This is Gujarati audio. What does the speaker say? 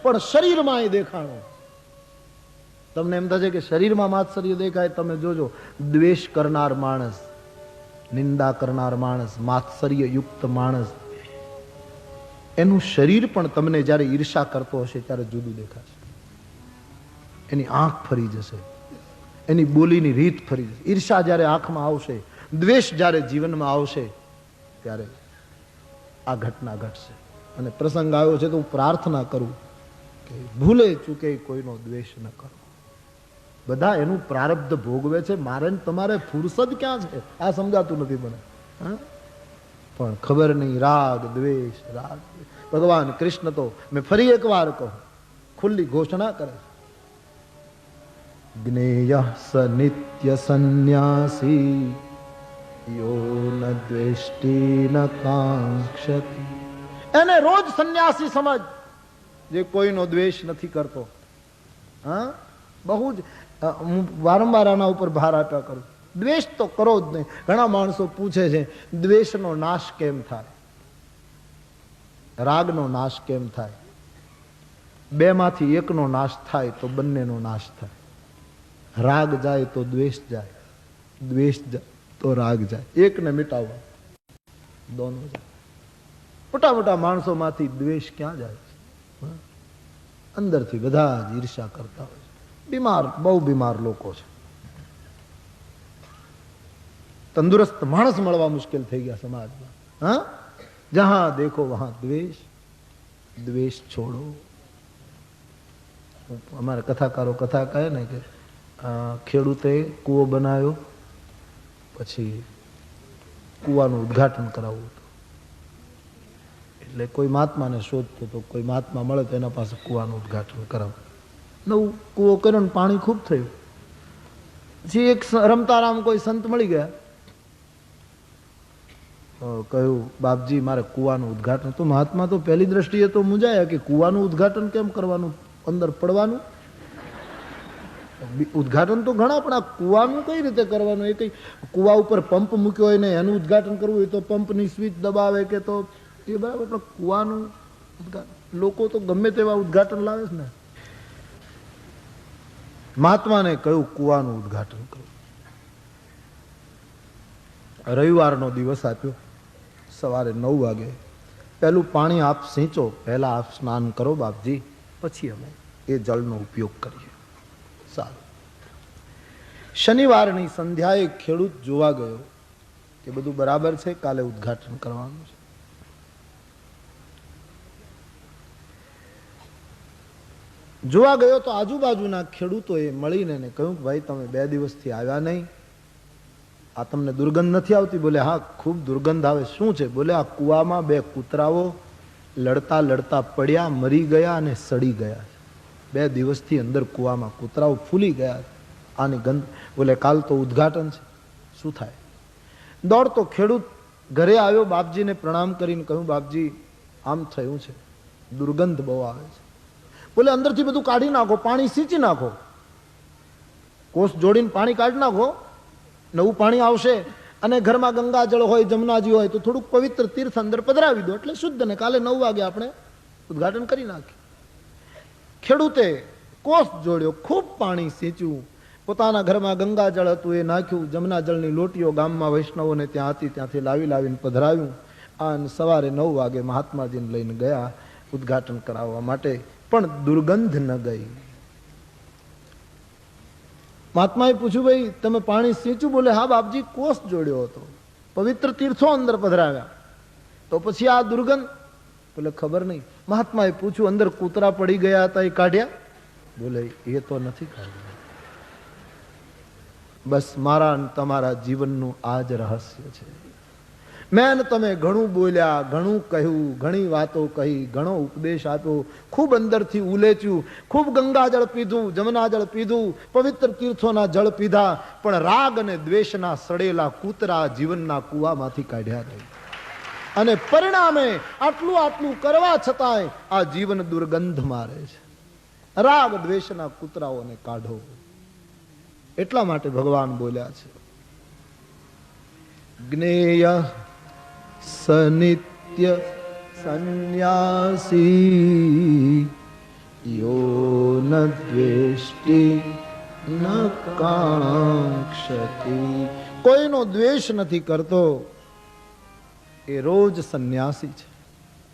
પણ શરીરમાં એ દેખાણો. તમને એમ થશે કે શરીરમાં માત્સર્ય દેખાય. તમે જોજો, દ્વેષ કરનાર માણસ, નિંદા કરનાર માણસ, માત્સર્ય યુક્ત માણસ, એનું શરીર પણ તમને જ્યારે ઈર્ષા કરતો હશે ત્યારે જુદું દેખાશે. એની આંખ ફરી જશે, એની બોલીની રીત ફરી જશે. ઈર્ષા જ્યારે આંખમાં આવશે, દ્વેષ જ્યારે જીવનમાં આવશે, ત્યારે આ ઘટના ઘટશે. અને પ્રસંગ આવ્યો છે તો હું પ્રાર્થના કરું કે ભૂલે ચૂકે કોઈનો દ્વેષ ન કરો. બધા એનું પ્રારબ્ધ ભોગવે છે. મારે તમારે ફુરસદ ક્યાં છે આ સમજાતું નથી મને. પણ ખબર નહીં, રાગ દ્વેષ, રાગ. ભગવાન કૃષ્ણ તો, મેં ફરી એક વાર કહું, ખુલ્લી ઘોષણા કરે છે, જ્ઞેય સ નિત્ય સંન્યાસી યો ન દ્વેષ્ટિ ન કાંક્ષતિ. એને રોજ સંન્યાસી સમજ, જે કોઈનો દ્વેષ નથી કરતો. હા, બહુ જ હું વારંવાર આના ઉપર ભાર આપ્યા કરું. દ્વેષ તો કરો જ નહીં. ઘણા માણસો પૂછે છે દ્વેષનો નાશ કેમ થાય, રાગનો નાશ કેમ થાય. બે માંથી એકનો નાશ થાય તો બંનેનો નાશ થાય. રાગ જાય તો દ્વેષ જાય, દ્વેષ જાય તો રાગ જાય. એકને મિટાવવા દોનો જાય. મોટા મોટા માણસો માંથી દ્વેષ ક્યાં જાય છે? અંદરથી બધા જ ઈર્ષા કરતા હોય છે. બીમાર, બહુ બીમાર લોકો છે. તંદુરસ્ત માણસ મળવા મુશ્કેલ થઈ ગયા સમાજમાં. હા, જહાં દેખો વહાં દ્વેષ. દ્વેષ છોડો. અમારે કથાકારો કથા કહે ને કે ખેડૂતે કૂવો બનાવ્યો, પછી કૂવાનું ઉદ્ઘાટન કરાવવું હતું. એટલે કોઈ મહાત્માને શોધતો તો કોઈ મહાત્મા મળે તો એના પાસે કૂવાનું ઉદ્ઘાટન કરાવવું. નવું કૂવો કર્યો ને પાણી ખૂબ થયું. પછી એક રમતારામ કોઈ સંત મળી ગયા, કહ્યું બાપજી મારે કૂવાનું ઉદ્ઘાટન. તો મહાત્મા તો પહેલી દ્રષ્ટિએ તો મૂંઝાયા કે કૂવાનું ઉદ્ઘાટન કેમ કરવાનું, અંદર પડવાનું. ઉદ્ઘાટન તો ઘણા, પણ આ કૂવાનું કઈ રીતે કરવાનું? એ કઈ કૂવા ઉપર પંપ મૂક્યો હોય ને એનું ઉદ્ઘાટન કરવું હોય તો પંપની સ્વિચ દબાવે કે તો એ બરાબર, પણ કૂવાનું લોકો તો ગમે તેવા ઉદ્ઘાટન લાવે છે ને. મહાત્માને કહ્યું કૂવાનું ઉદ્ઘાટન કરવું. રવિવારનો દિવસ આપ્યો. સવારે 9 વાગે પહેલું પાણી આપ સિંચો, પહેલા આપ સ્નાન કરો બાપજી, પછી અમે એ જળનો ઉપયોગ કરીએ. સારું. શનિવારની સંધ્યાએ ખેડૂત જોવા ગયો કે બધું બરાબર છે, કાલે ઉદ્ઘાટન કરવાનું છે. જોવા ગયો તો આજુબાજુના ખેડૂતોએ મળીને એને કહ્યું ભાઈ તમે 2 દિવસથી આવ્યા નહીં, આ તમને દુર્ગંધ નથી આવતી? બોલે હા ખૂબ દુર્ગંધ આવે. શું છે? બોલે આ કૂવામાં 2 કૂતરાઓ લડતા લડતા પડ્યા, મરી ગયા અને સડી ગયા. 2 દિવસથી અંદર કૂવામાં કૂતરાઓ ફૂલી ગયા, આની ગંધ. બોલે કાલ તો ઉદ્ઘાટન છે, શું થાય? દોડતો ખેડૂત ઘરે આવ્યો, બાપજીને પ્રણામ કરીને કહ્યું બાપજી આમ થયું છે, દુર્ગંધ બહુ આવે છે. બોલે અંદરથી બધું કાઢી નાખો, પાણી સિંચી નાખો, કોસ જોડીને પાણી કાઢી નાખો, નવું પાણી આવશે. અને ઘરમાં ગંગાજળ હોય, જમનાજી હોય તો થોડુંક પવિત્ર તીર્થ અંદર પધરાવી દો એટલે શુદ્ધ. ને કાલે 9 વાગે આપણે ઉદ્ઘાટન કરી નાખીએ. ખેડૂતે કોસ જોડ્યો, ખૂબ પાણી સિંચ્યું, પોતાના ઘરમાં ગંગાજળ હતું એ નાખ્યું, જમના જળની લોટીઓ ગામમાં વૈષ્ણવોને ત્યાં હતી ત્યાંથી લાવીને પધરાવ્યું. અને સવારે 9 વાગે મહાત્માજીને લઈને ગયા ઉદ્ઘાટન કરાવવા માટે, પણ દુર્ગંધ ન ગઈ. મહાત્માએ પૂછ્યું ભાઈ તમે પાણી સિંચ્યું? બોલે હા બાપજી કોસ જોડ્યો હતો, પવિત્ર તીર્થો અંદર પધરાવ્યા, તો પછી આ દુર્ગંધ? બોલે ખબર નહીં. મહાત્માએ પૂછ્યું અંદર કૂતરા પડી ગયા હતા એ કાઢ્યા? બોલે એ તો નથી કાઢ્યા. બસ મારા અને તમારા જીવનનું આ જ રહસ્ય છે. મેં તમે ઘણું બોલ્યા, ઘણું કહ્યું, ઘણી વાતો કહી, ઘણો ઉપદેશ આપ્યો, ખૂબ અંદરથી ઉલેચ્યું, ખૂબ ગંગાજળ પીધું, જમનાજળ પીધું, પવિત્ર તીર્થોના જળ પીધા, પણ રાગ અને દ્વેષના સડેલા કૂતરા જીવનના કૂવામાંથી કાઢ્યા નહીં. અને પરિણામે આટલું કરવા છતાંય આ જીવન દુર્ગંધ મારે છે. રાગ દ્વેષના કૂતરાઓને કાઢો. એટલા માટે ભગવાન બોલ્યા છે જ્ઞેય સનિત્ય સંન્યાસી યો ન દ્વેષ્ટિ ન કાંક્ષતિ, કોઈનો દ્વેષ નથી કરતો એ રોજ સંન્યાસી છે.